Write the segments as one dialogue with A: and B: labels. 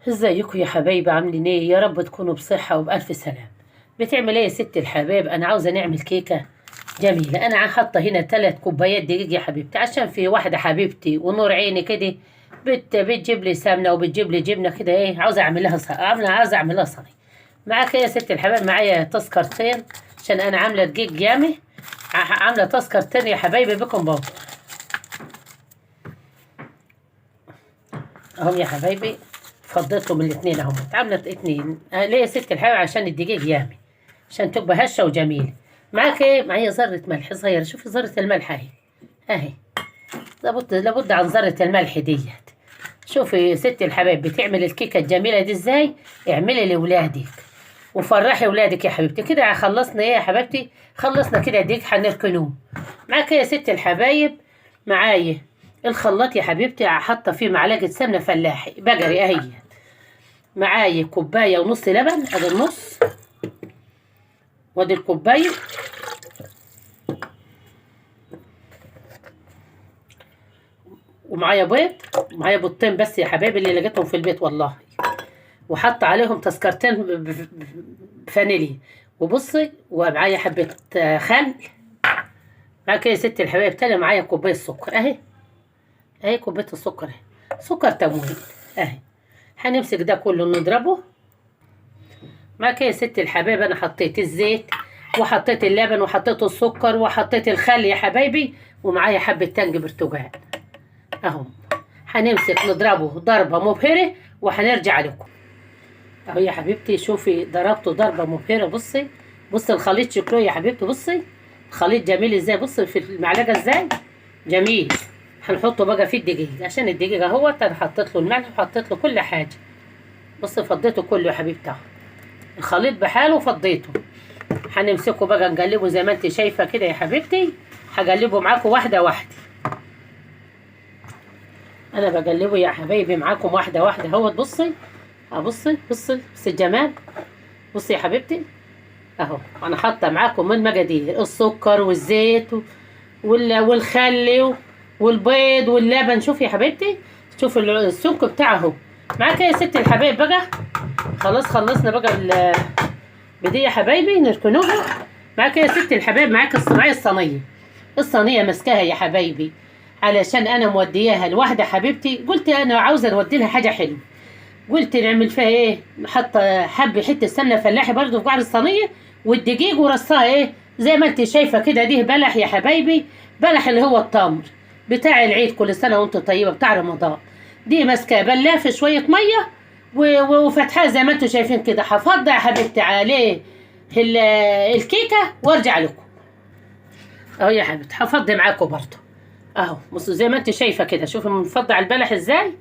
A: ازيكم يا حبايبي، عاملين ايه؟ يا رب تكونوا بصحة وبألف سلام. بتعمل ايه يا ست الحبايب؟ انا عاوزة نعمل كيكة جميلة. انا حاطة هنا 3 كوبايات دقيق يا حبيبتي، عشان في واحدة حبيبتي ونور عيني كده بتجيب لي سمنة وبتجيب لي جبنة كده. ايه عاوزة اعمل لها عاوزة اعمل لها صينية. معاك ايه يا ست الحبايب؟ معايا تذكرتين، عشان انا عاملة دقيق يامي. عاملة تذكرتين يا حبايبي بكم باودر اهم يا حبايبي. فضيتهم الاثنين اهم، عملت اتنين. ليه يا ست الحبايب؟ عشان الدقيق يامي، عشان تبقى هشه وجميله. معاك ايه؟ معايا ذره ملح صغيره. شوفي ذره الملح اهي اهي. لابد عن ذره الملح ديت. شوفي يا ست الحبايب بتعمل الكيكه الجميله دي ازاي. اعملي لاولادك وفرحي ولادك يا حبيبتي. كده خلصنا ايه يا حبيبتي؟ خلصنا كده الدقيق هنركنوه. معاك ايه يا ست الحبايب؟ معايا الخلاط يا حبيبتي، حاطه فيه معلقه سمنه فلاحي بقري اهي. معايا كوبايه ونص لبن، ادي النص وادي الكوبايه. ومعايا بيض، معايا بيضتين بس يا حبايبي اللي لقيتهم في البيت والله. وحط عليهم تذكرتين فانيليا. وبصي ومعايا حبه خل. معاك يا ست الحبايب تاني؟ معايا كوبايه سكر اهي اهي. كوبايه السكر اهي، سكر تموين اهي. هنمسك ده كله نضربه. معاك يا ست الحبايب انا حطيت الزيت وحطيت اللبن وحطيت السكر وحطيت الخل يا حبايبي، ومعايا حبه تلج برتقال اهم. هنمسك نضربه ضربه مبهره وهنرجع لكم اهو يا حبيبتي. شوفي ضربته ضربه مبهره. بصي بصي الخليط شكله يا حبيبتي. بصي الخليط جميل ازاي. بصي في المعلقه ازاي جميل. هنحطه بقى في الدقيق، عشان الدقيق اهوت انا حطيت له الملح وحطيت له كل حاجه. بصي فضيته كله يا حبيبتي اهو. الخليط بحاله فضيته. هنمسكه بقى نقلبه زي ما انت شايفه كده يا حبيبتي. هقلبه معاكم واحده واحده. انا بقلبه يا حبايبي معاكم واحده واحده اهوت. بصي بصي بصي بصي الجمال. بصي يا حبيبتي اهو. انا حاطه معاكم من مقادير السكر والزيت والخل والبيض واللبن. شوفي يا حبيبتي، شوفي السمك بتاعه اهو. معاك يا ست الحبايب بقى. خلاص خلصنا بقى بدي يا حبايبي نركنوها. معاك يا ست الحبايب، معاك الصينيه. الصينيه ماسكاها يا حبايبي، علشان انا مودياها لواحده حبيبتي. قلت انا عاوزه نودي لها حاجه حلوه. قلت نعمل فيها ايه؟ نحط حته سمنه فلاحي برضو في قعر الصينيه، والدقيق ورصها ايه زي ما انت شايفه كده. دي بلح يا حبايبي، بلح اللي هو التمر بتاع العيد، كل سنه وانت طيبه، بتاع رمضان. دي ماسكه بلاه في شويه ميه وفتحها زي ما انتم شايفين كده. هفضي يا حبيبتي عليه الكيكه وارجع لكم اهو يا حبيبتي. هفضي معاكم برضه اهو. بصوا زي ما انت شايفه كده. شوفي منفضي على البلح ازاي.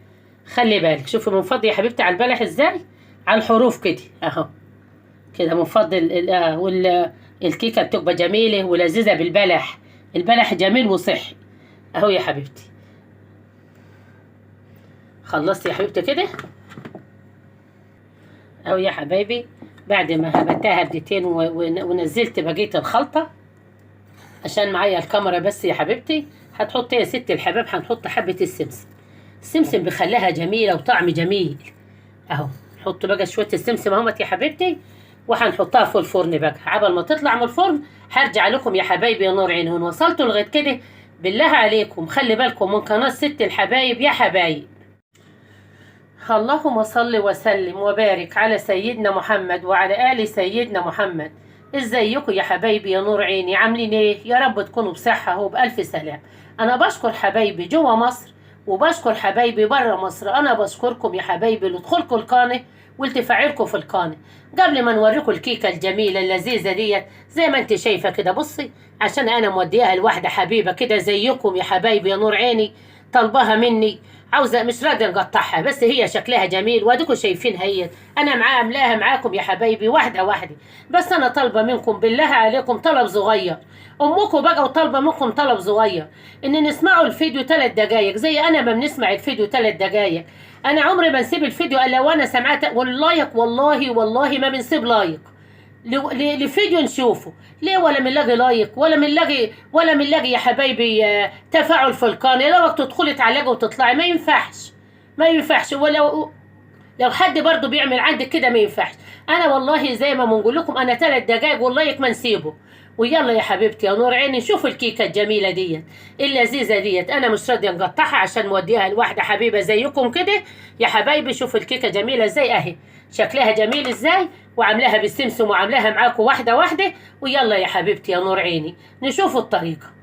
A: خلي بالك شوفي منفضي يا حبيبتي على البلح ازاي، على الحروف كده اهو. كده منفضي الكيكه بتبقى جميله ولذيذه بالبلح. البلح جميل وصحي اهو يا حبيبتي. خلصت يا حبيبتي كده اهو يا حبايبي. بعد ما هبتها هبدتين ونزلت بقيه الخلطه، عشان معايا الكاميرا بس يا حبيبتي. هتحط يا ست الحباب، هنحط حبه السمسم. السمسم بيخليها جميله وطعم جميل اهو. نحط بقى شويه السمسم اهمت يا حبيبتي، وهنحطها في الفرن بقى. عبال ما تطلع من الفرن هرجع لكم يا حبايبي يا نور عينهم. وصلتوا لغايه كده؟ بالله عليكم خلي بالكم من قناه ست الحبايب يا حبايب. اللهم صل وسلم وبارك على سيدنا محمد وعلى آل سيدنا محمد. ازيكم يا حبايبي يا نور عيني؟ عاملين ايه؟ يا رب تكونوا بصحة وبألف سلام. انا بشكر حبايبي جوا مصر وبشكر حبايبي برا مصر. انا بشكركم يا حبايبي لدخولكم القناة والتفاعلكم في القناة. قبل ما نوريكم الكيكة الجميلة اللذيذة ديت زي ما انت شايفة كده. بصي عشان انا موديها لواحدة حبيبة كده زيكم يا حبايبي يا نور عيني، طلبها مني. عاوزه مش راضيه نقطعها، بس هي شكلها جميل واديكم شايفينها هي. انا عاملاها معاكم يا حبايبي واحده واحده. بس انا طالبه منكم بالله عليكم طلب صغير. امكم بقى وطالبه منكم طلب صغير، ان نسمعوا الفيديو 3 دقايق زي انا ما بنسمع الفيديو 3 دقايق. انا عمري ما نسيب الفيديو الا وانا سمعت واللايك. والله والله ما بنسيب لايك لفيديو نشوفه. ليه ولا بنلاقي لايك ولا بنلاقي يا حبايبي تفاعل في القناه؟ لو تدخلي تعلقي وتطلعي ما ينفعش. ما ينفعش. لو حد برضو بيعمل عندك كده ما ينفعش. انا والله زي ما بنقول لكم، انا 3 دقايق والله ما نسيبه. ويلا يا حبيبتي يا نور عيني، شوف الكيكه الجميله ديت اللذيذه ديت، انا مش راضيه نقطعها عشان نوديها لواحده حبيبه زيكم كده. يا حبايبي شوفوا الكيكه جميله ازاي اهي، شكلها جميل ازاي، وعاملاها بالسمسم وعاملاها معاكم واحده واحده. ويلا يا حبيبتي يا نور عيني نشوف الطريقه.